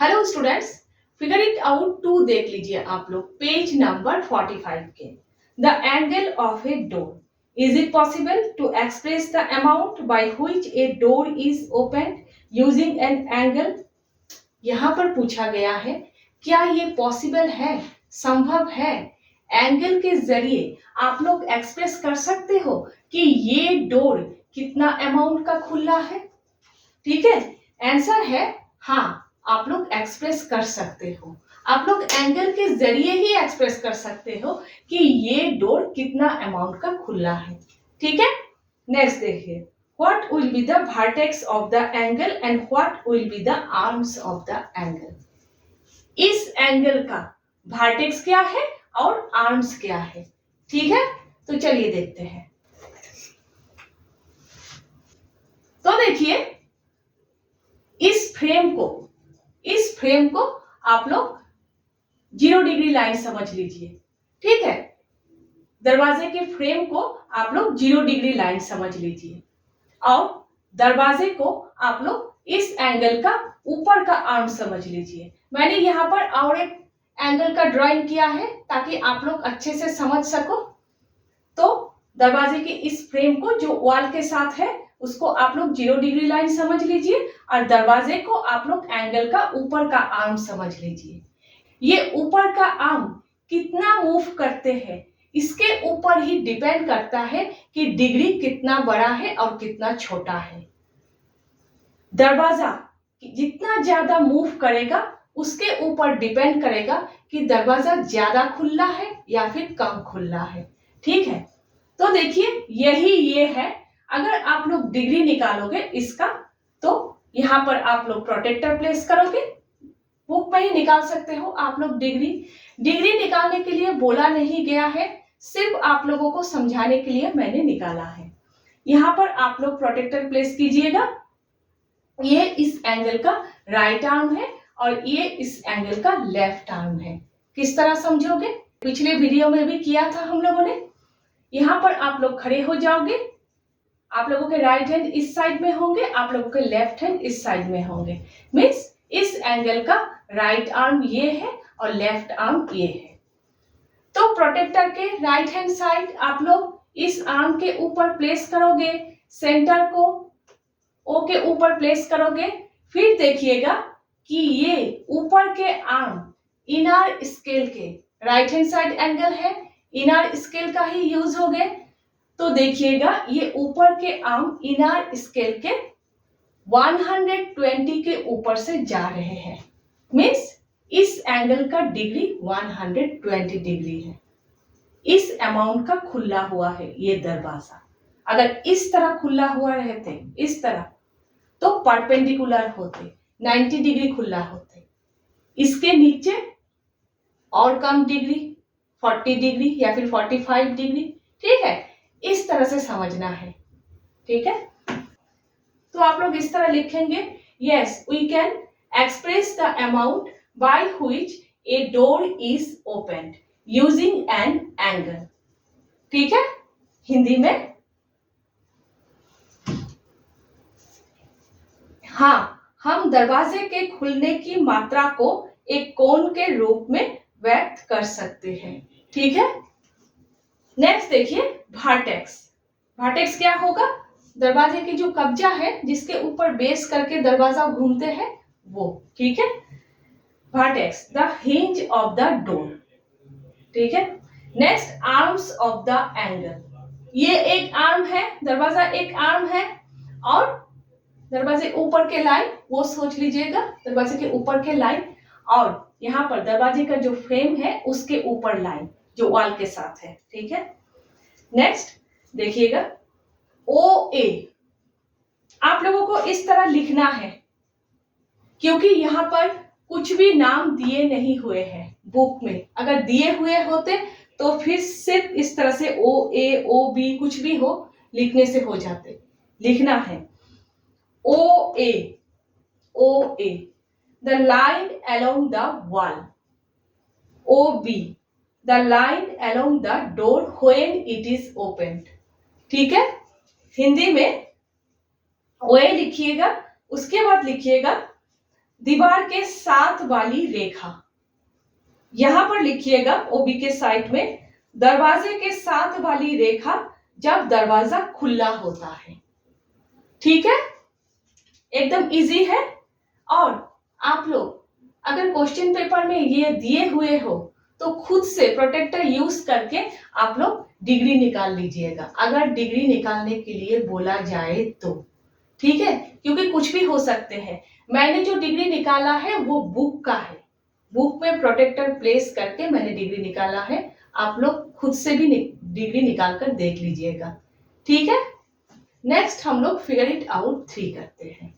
Hello students, figure it out to देख लीजिए आप लोग पेज नंबर 45 के। The angle of a door, is it possible to express the amount by which a door is open using an angle. यहाँ पर पूछा गया है क्या ये पॉसिबल है, संभव है, एंगल के जरिए आप लोग एक्सप्रेस कर सकते हो कि ये डोर कितना अमाउंट का खुला है। ठीक है, आंसर है हाँ, आप लोग एक्सप्रेस कर सकते हो। आप लोग एंगल के जरिए ही एक्सप्रेस कर सकते हो कि ये डोर कितना अमाउंट का खुला है। ठीक है, नेक्स्ट देखिए, what will be the vertex of the angle and what will be the arms of the angle. इस एंगल का वर्टेक्स क्या है और आर्म्स क्या है। ठीक है, तो चलिए देखते हैं। तो देखिए, इस फ्रेम को आप लोग 0 डिग्री लाइन समझ लीजिए। ठीक है, दरवाजे के फ्रेम को आप लोग 0 डिग्री लाइन समझ लीजिए और दरवाजे को आप लोग इस एंगल का ऊपर का आर्म समझ लीजिए। मैंने यहाँ पर और एक एंगल का ड्राइंग किया है ताकि आप लोग अच्छे से समझ सको। तो दरवाजे के इस फ्रेम को जो वॉल के साथ है उसको आप लोग 0 डिग्री लाइन समझ लीजिए और दरवाजे को आप लोग एंगल का ऊपर का आर्म समझ लीजिए। ये ऊपर का आर्म कितना मूव करते हैं इसके ऊपर ही डिपेंड करता है कि डिग्री कितना बड़ा है और कितना छोटा है। दरवाजा जितना ज्यादा मूव करेगा उसके ऊपर डिपेंड करेगा कि दरवाजा ज्यादा खुला है या फिर कम खुला है। ठीक है, तो देखिए यही ये है। अगर आप लोग डिग्री निकालोगे इसका तो यहाँ पर आप लोग प्रोटेक्टर प्लेस करोगे, बुक में ही निकाल सकते हो आप लोग डिग्री निकालने के लिए बोला नहीं गया है, सिर्फ आप लोगों को समझाने के लिए मैंने निकाला है। यहाँ पर आप लोग प्रोटेक्टर प्लेस कीजिएगा। ये इस एंगल का राइट आर्म है और ये इस एंगल का लेफ्ट आर्म है। किस तरह समझोगे, पिछले वीडियो में भी किया था हम लोगों ने। यहाँ पर आप लोग खड़े हो जाओगे, आप लोगों के राइट हैंड इस साइड में होंगे, आप लोगों के लेफ्ट हैंड इस साइड में होंगे। मीन्स इस एंगल का राइट आर्म ये है और लेफ्ट आर्म ये है। तो प्रोटेक्टर के राइट हैंड साइड आप लोग इस आर्म के ऊपर प्लेस करोगे, सेंटर को ओ के ऊपर प्लेस करोगे। फिर देखिएगा कि ये ऊपर के आर्म इनर स्केल के राइट हैंड साइड एंगल है, इनर स्केल का ही यूज हो गए। तो देखिएगा ये ऊपर के आर्म इनर स्केल के 120 के ऊपर से जा रहे हैं। मीन्स इस एंगल का डिग्री 120 डिग्री है। इस अमाउंट का खुला हुआ है ये दरवाजा। अगर इस तरह खुला हुआ रहते, इस तरह, तो परपेंडिकुलर होते, 90 डिग्री खुला होते। इसके नीचे और कम डिग्री 40 डिग्री या फिर 45 डिग्री। ठीक है, इस तरह से समझना है। ठीक है, तो आप लोग इस तरह लिखेंगे, yes we can express the amount by which a door is opened using an angle. ठीक है, हिंदी में हाँ, हम दरवाजे के खुलने की मात्रा को एक कोण के रूप में व्यक्त कर सकते हैं। ठीक है, नेक्स्ट देखिए, वर्टेक्स क्या होगा, दरवाजे की जो कब्जा है जिसके ऊपर बेस करके दरवाजा घूमते हैं वो। ठीक है, vertex the hinge of the door. ठीक है, next arms of the angle. ये एक आर्म है, दरवाजा एक आर्म है और दरवाजे ऊपर के लाइन वो सोच लीजिएगा, दरवाजे के ऊपर के लाइन और यहाँ पर दरवाजे का जो फ्रेम है उसके ऊपर लाइन जो वॉल के साथ है। ठीक है, नेक्स्ट देखिएगा ओ ए। आप लोगों को इस तरह लिखना है क्योंकि यहाँ पर कुछ भी नाम दिए नहीं हुए हैं बुक में। अगर दिए हुए होते तो फिर सिर्फ इस तरह से ओ ए ओ बी कुछ भी हो लिखने से हो जाते। लिखना है O A the line along the wall, O B the line along the door when it is opened. ठीक है, हिंदी में ओ ए लिखिएगा, उसके बाद लिखिएगा दीवार के साथ वाली रेखा, यहां पर लिखिएगा ओबी के साइड में, दरवाजे के साथ वाली रेखा जब दरवाजा खुला होता है। ठीक है, एकदम इजी है। और आप लोग अगर क्वेश्चन पेपर में ये दिए हुए हो तो खुद से प्रोटेक्टर यूज करके आप लोग डिग्री निकाल लीजिएगा, अगर डिग्री निकालने के लिए बोला जाए तो। ठीक है, क्योंकि कुछ भी हो सकते हैं। मैंने जो डिग्री निकाला है वो बुक का है, बुक में प्रोटेक्टर प्लेस करके मैंने डिग्री निकाला है। आप लोग खुद से भी डिग्री निकाल कर देख लीजिएगा। ठीक है, नेक्स्ट हम लोग फिगर इट आउट 3 करते हैं।